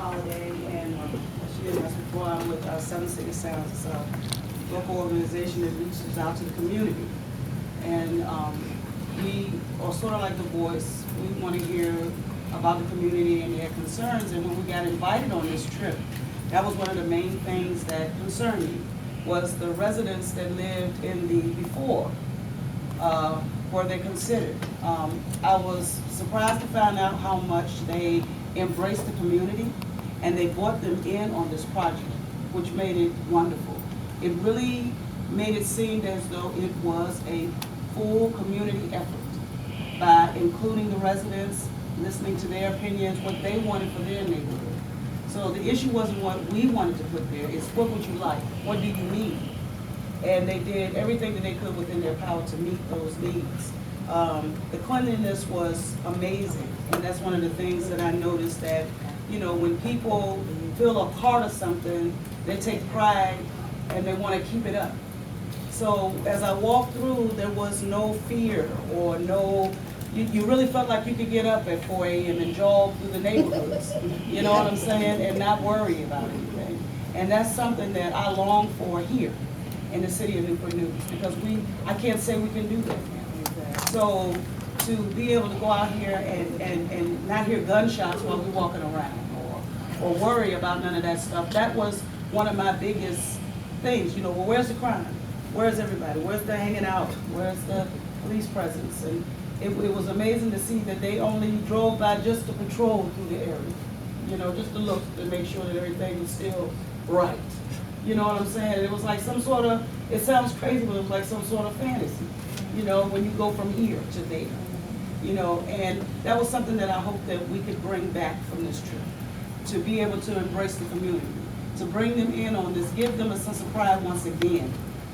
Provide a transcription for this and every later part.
Holiday, and she didn't ask before, I'm with Seven City Sounds. It's a local organization that reaches out to the community. And we are sort of like the voice. We want to hear about the community and their concerns. And when we got invited on this trip, that was one of the main things that concerned me, was the residents that lived in the before, were they considered. I was surprised to find out how much they embraced the community, and they brought them in on this project, which made it wonderful. It really made it seem as though it was a full community effort by including the residents, listening to their opinions, what they wanted for their neighborhood. So the issue wasn't what we wanted to put there, it's what would you like, what do you need? And they did everything that they could within their power to meet those needs. The cleanliness was amazing, and that's one of the things that I noticed, that, you know, when people feel a part of something, they take pride and they want to keep it up. So as I walked through, there was no fear or no, you really felt like you could get up at 4 a.m. and jog through the neighborhoods, you know what I'm saying, and not worry about anything. And that's something that I long for here in the city of Newport News, because I can't say we can do that now. So to be able to go out here and not hear gunshots while we're walking around, or worry about none of that stuff, that was one of my biggest things. You know, well, where's the crime? Where's everybody? Where's the hanging out? Where's the police presence? And it was amazing to see that they only drove by just to patrol through the area, you know, just to look to make sure that everything was still right. You know what I'm saying? It was like some sort of, it sounds crazy, but it was like some sort of fantasy, you know, when you go from here to there, you know, and that was something that I hope that we could bring back from this trip, to be able to embrace the community, to bring them in on this, give them a sense of pride once again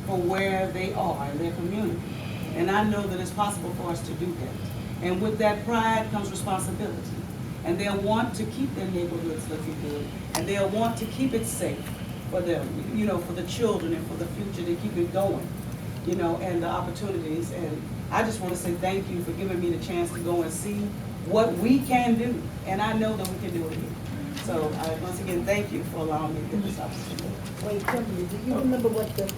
for where they are in their community. And I know that it's possible for us to do that. And with that pride comes responsibility. And they'll want to keep their neighborhoods looking good, and they'll want to keep it safe for them, you know, for the children and for the future, to keep it going, you know, and the opportunities. And I just want to say thank you for giving me the chance to go and see what we can do. And I know that we can do it here. So once again, thank you for allowing me to get this opportunity. Wait, Kimberly, do you remember what the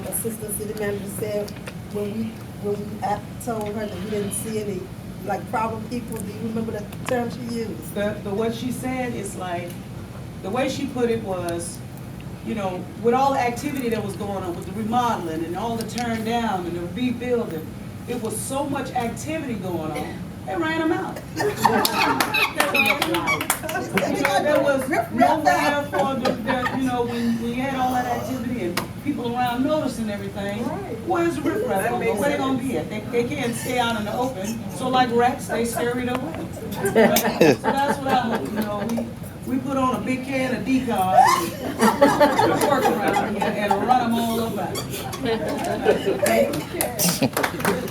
assistant city manager said when we told her that we didn't see any like problem people? Do you remember the term she used? The what she said is like, the way she put it was, you know, with all the activity that was going on with the remodeling and all the turn down and the rebuilding, it was so much activity going on. They ran them out. There was nowhere for the, you know, when you had all that activity and people around noticing everything, where's the riffraff gonna go? Where they gonna be at? They can't stay out in the open, so like rats, they scurried away. So that's what I hope, you know, we put on a big can of decon and work around here and run them all up out. Thank you.